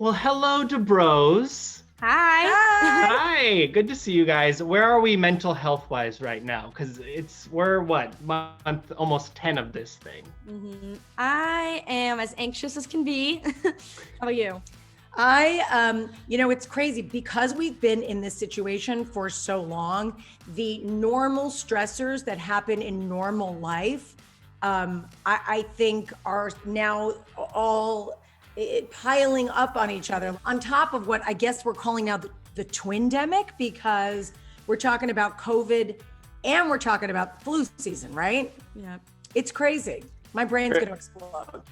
Well, hello, Dubrows. Hi. Hi, good to see you guys. Where are we mental health wise right now? Because we're what, month almost 10 of this thing. I am as anxious as can be. How about you? It's crazy because we've been in this situation for so long. The normal stressors that happen in normal life, I think are now all piling up on each other on top of what I guess we're calling now the twindemic, because we're talking about COVID and we're talking about flu season, right? Yeah. It's crazy. My brain's going to explode.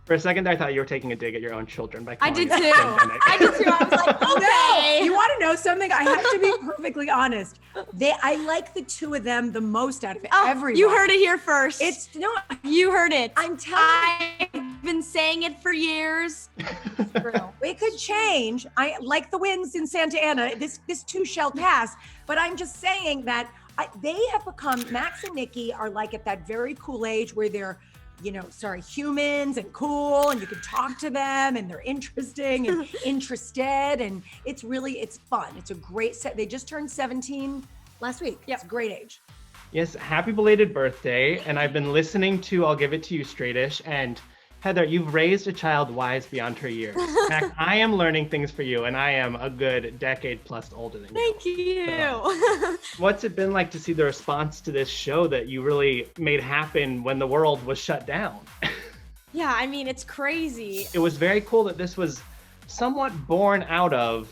For a second, I thought you were taking a dig at your own children by I calling did it too. pandemic. I did too. I was like, okay. No, you want to know something? I have to be perfectly honest. I like the two of them the most out of everyone. You heard it here first. You heard it. I'm telling you. I've been saying it for years. It could change. I like the winds in Santa Ana. This too shall pass. But I'm just saying that they have become, Max and Nikki are like at that very cool age where they're, humans and cool, and you can talk to them and they're interesting and interested, and it's fun. It's a great set. They just turned 17 last week. Yep. It's a great age. Yes, happy belated birthday. And I've been listening to I'll Give It To You Straightish. And Heather, you've raised a child wise beyond her years. Max, I am learning things for you, and I am a good decade plus older than you. Thank you. So, what's it been like to see the response to this show that you really made happen when the world was shut down? Yeah, I mean, it's crazy. It was very cool that this was somewhat born out of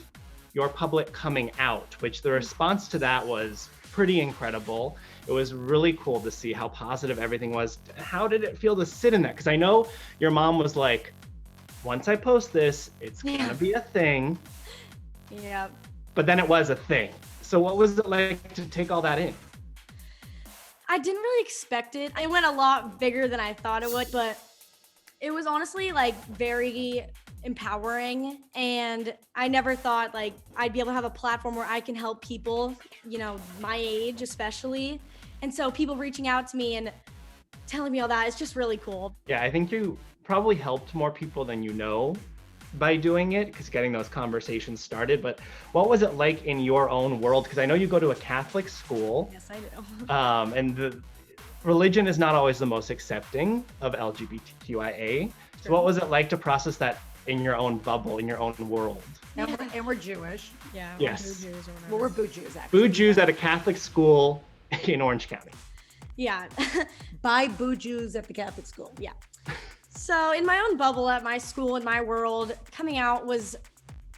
your public coming out, which the response to that was pretty incredible. It was really cool to see how positive everything was. How did it feel to sit in that? Because I know your mom was like, once I post this, it's gonna be a thing. Yeah. But then it was a thing. So what was it like to take all that in? I didn't really expect it. It went a lot bigger than I thought it would, but it was honestly very empowering, and I never thought I'd be able to have a platform where I can help people, my age especially. And so people reaching out to me and telling me all that, it's just really cool. Yeah, I think you probably helped more people than you know by doing it, because getting those conversations started. But what was it like in your own world? Because I know you go to a Catholic school. Yes, I do. And the religion is not always the most accepting of LGBTQIA. So what was it like to process that in your own bubble, in your own world? And we're Jewish. Yeah. Yes. Well, we're Boo Jews, actually. Boo Jews at a Catholic school in Orange County. Yeah. By Boo Jews at the Catholic school. Yeah. So in my own bubble at my school, in my world, coming out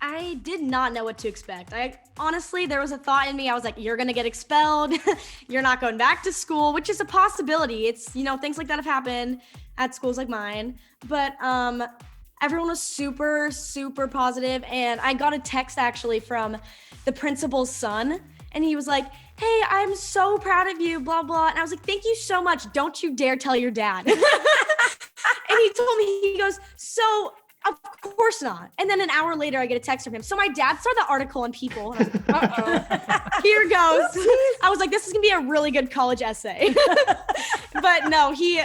I did not know what to expect. Honestly, there was a thought in me. I was like, you're going to get expelled. You're not going back to school, which is a possibility. It's, things like that have happened at schools like mine. But everyone was super, super positive. And I got a text actually from the principal's son. And he was like, hey, I'm so proud of you, blah, blah. And I was like, thank you so much. Don't you dare tell your dad. And he told me, he goes, so of course not. And then an hour later, I get a text from him. So my dad saw the article on People. And I was like, uh-oh, here goes. I was like, this is going to be a really good college essay. But no, he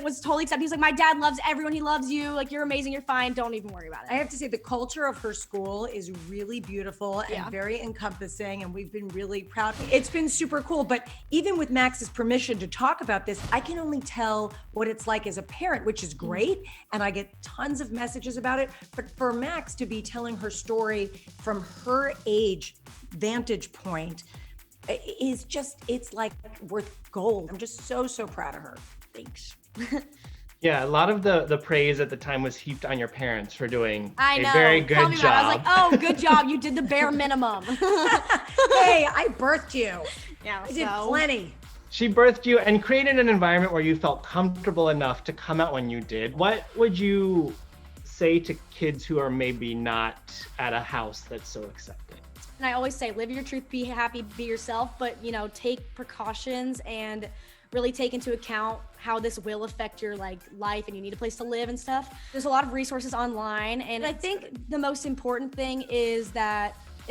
was totally accepted. He's like, my dad loves everyone. He loves you. You're amazing. You're fine. Don't even worry about it. I have to say the culture of her school is really beautiful and very encompassing, and we've been really proud. It's been super cool, but even with Max's permission to talk about this, I can only tell what it's like as a parent, which is great, and I get tons of messages about it. But for Max to be telling her story from her age vantage point is it's worth gold. I'm just so, so proud of her. Thanks. Yeah, a lot of the praise at the time was heaped on your parents for doing a very good Tell me job. about it. I was like, oh, good job. You did the bare minimum. Hey, I birthed you. Yeah, I did plenty. She birthed you and created an environment where you felt comfortable enough to come out when you did. What would you say to kids who are maybe not at a house that's so accepting? And I always say, live your truth, be happy, be yourself, but take precautions and really take into account how this will affect your life, and you need a place to live and stuff. There's a lot of resources online, and I think the most important thing is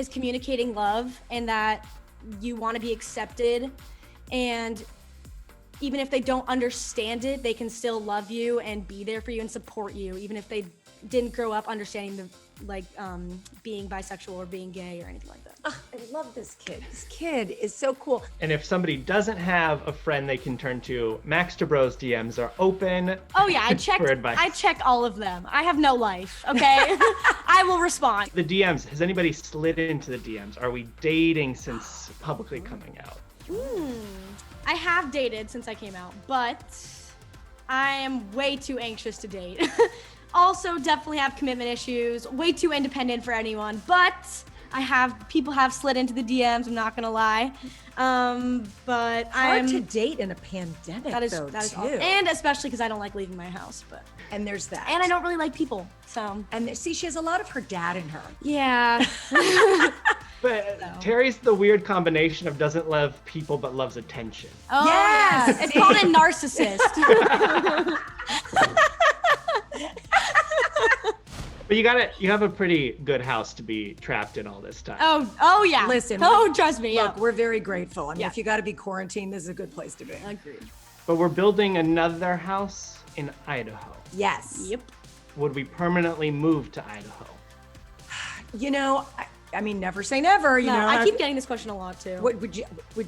communicating love, and that you want to be accepted, and even if they don't understand it, they can still love you and be there for you and support you, even if they didn't grow up understanding the being bisexual or being gay or anything like that. Oh, I love this kid. This kid is so cool. And if somebody doesn't have a friend they can turn to, Max Dubrow's DMs are open. Oh yeah, I check all of them. I have no life, okay? I will respond. The DMs, has anybody slid into the DMs? Are we dating since publicly coming out? I have dated since I came out, but I am way too anxious to date. Also, definitely have commitment issues. Way too independent for anyone, but people have slid into the DMs. I'm not gonna lie, but hard to date in a pandemic. That is too. awful. And especially because I don't like leaving my house. But and there's that. And I don't really like people. So see, she has a lot of her dad in her. Yeah. But no. Terry's the weird combination of doesn't love people but loves attention. Oh, yes! It's called a narcissist. But you have a pretty good house to be trapped in all this time. Oh yeah. Listen. Trust me. Look, we're very grateful. I mean, if you got to be quarantined, this is a good place to be. Agreed. But we're building another house in Idaho. Yes. Yep. Would we permanently move to Idaho? You know, I mean, never say never. You know, I keep getting this question a lot too. We're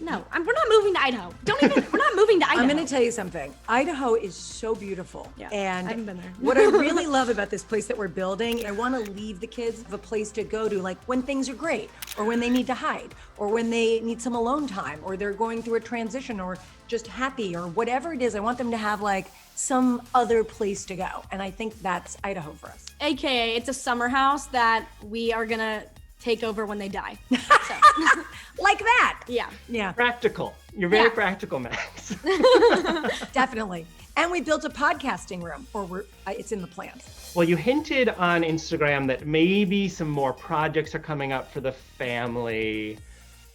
not moving to Idaho. We're not moving to Idaho. I'm going to tell you something. Idaho is so beautiful. Yeah, and I haven't been there. What I really love about this place that we're building, I want to leave the kids a place to go to, like when things are great, or when they need to hide, or when they need some alone time, or they're going through a transition, or just happy, or whatever it is. I want them to have like some other place to go. And I think that's Idaho for us. AKA, it's a summer house that we are going to take over when they die. So. Like that. Yeah. Practical. You're very practical, Max. Definitely. And we built a podcasting room, or it's in the plans. Well, you hinted on Instagram that maybe some more projects are coming up for the family.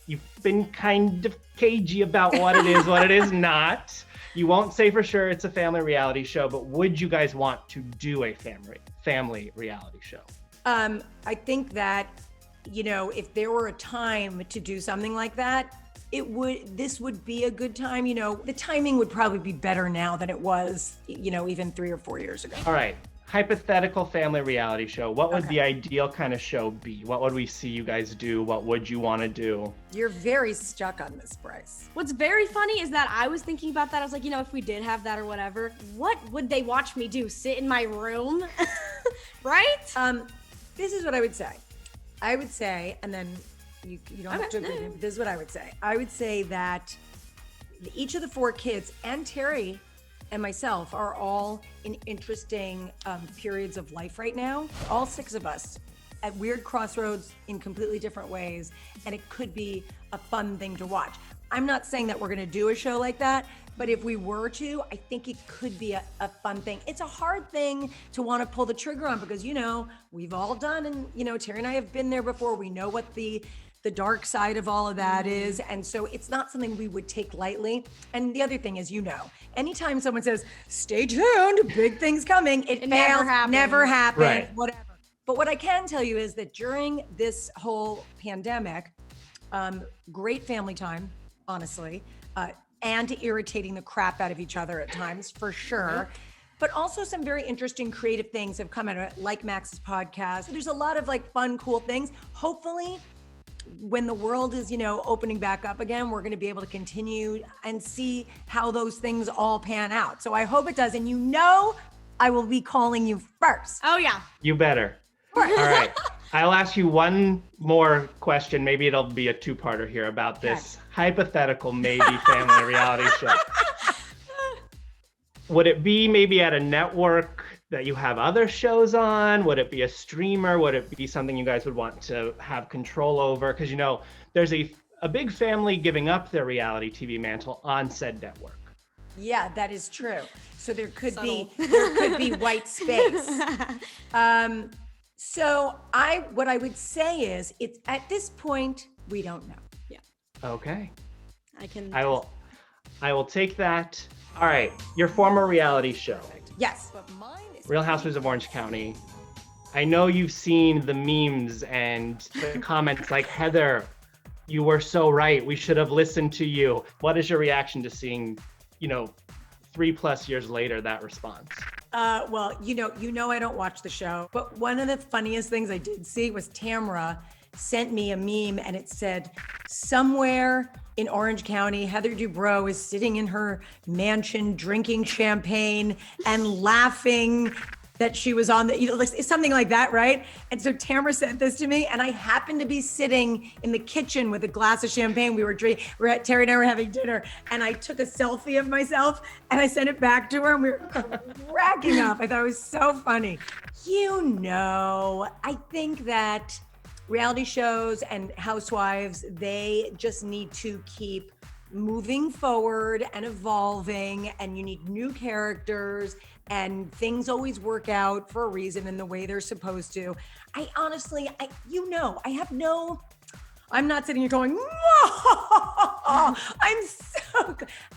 You've been kind of cagey about what it is not. You won't say for sure it's a family reality show, but would you guys want to do a family reality show? I think that, you know, if there were a time to do something like that, this would be a good time. You know, the timing would probably be better now than it was, you know, even 3 or 4 years ago. All right. Hypothetical family reality show. What would the ideal kind of show be? What would we see you guys do? What would you want to do? You're very stuck on this, Bryce. What's very funny is that I was thinking about that. I was like, you know, if we did have that or whatever, what would they watch me do? Sit in my room? Right? This is what I would say. I would say, and then you don't have to agree. This is what I would say. I would say that each of the 4 kids and Terry and myself are all in interesting periods of life right now. All 6 of us at weird crossroads in completely different ways, and it could be a fun thing to watch. I'm not saying that we're going to do a show like that, but if we were to, I think it could be a fun thing. It's a hard thing to want to pull the trigger on because, you know, we've all done, and, you know, Terry and I have been there before. We know what the dark side of all of that is. And so it's not something we would take lightly. And the other thing is, you know, anytime someone says, stay tuned, big things coming, it fails, never happens, right. Whatever. But what I can tell you is that during this whole pandemic, great family time, honestly, and irritating the crap out of each other at times, for sure. But also some very interesting creative things have come out of it, like Max's podcast. There's a lot of like fun, cool things. Hopefully, when the world is, you know, opening back up again, we're going to be able to continue and see how those things all pan out. So I hope it does. And you know, I will be calling you first. Oh, yeah. You better. All right. I'll ask you one more question. Maybe it'll be a 2-parter here about this hypothetical, maybe family reality show. Would it be maybe at a network that you have other shows on? Would it be a streamer? Would it be something you guys would want to have control over? Because, you know, there's a big family giving up their reality TV mantle on said network. Yeah, that is true. So there could be white space. So what I would say is, it's at this point we don't know. Yeah. Okay. I will take that. All right, your former reality show. Yes. Real Housewives of Orange County. I know you've seen the memes and the comments like, Heather, you were so right. We should have listened to you. What is your reaction to seeing, you know, 3+ years later, that response? Well, you know, I don't watch the show, but one of the funniest things I did see was Tamra sent me a meme and it said, somewhere in Orange County, Heather Dubrow is sitting in her mansion drinking champagne and laughing that she was on the, like something like that, right? And so Tamara sent this to me, and I happened to be sitting in the kitchen with a glass of champagne. Terry and I were having dinner, and I took a selfie of myself, and I sent it back to her, and we were cracking up. I thought it was so funny. I think that reality shows and Housewives, they just need to keep moving forward and evolving, and you need new characters, and things always work out for a reason in the way they're supposed to. I'm not sitting here going,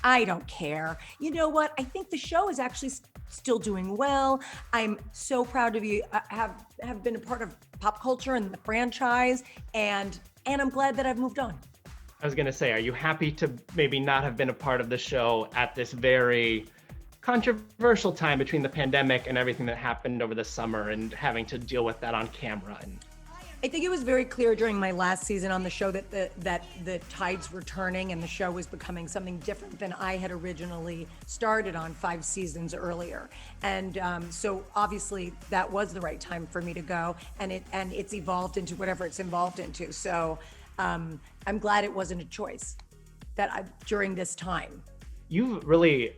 I don't care. You know what? I think the show is actually still doing well. I'm so proud of you. I have been a part of pop culture and the franchise, and I'm glad that I've moved on. I was gonna say, are you happy to maybe not have been a part of the show at this very controversial time between the pandemic and everything that happened over the summer and having to deal with that on camera? And I think it was very clear during my last season on the show that the tides were turning and the show was becoming something different than I had originally started on 5 seasons earlier. And so obviously that was the right time for me to go, and it's evolved into whatever it's evolved into. So I'm glad it wasn't a choice during this time. You've really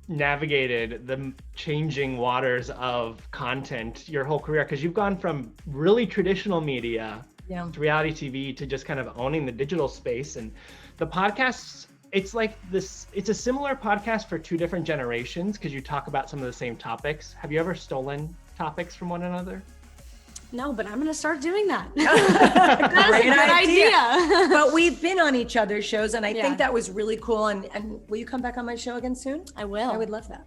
navigated the changing waters of content your whole career, because you've gone from really traditional media to reality TV to just kind of owning the digital space. And the podcasts, it's a similar podcast for 2 different generations, because you talk about some of the same topics. Have you ever stolen topics from one another? No, but I'm going to start doing that. Great idea. But we've been on each other's shows, and I think that was really cool. And will you come back on my show again soon? I will. I would love that.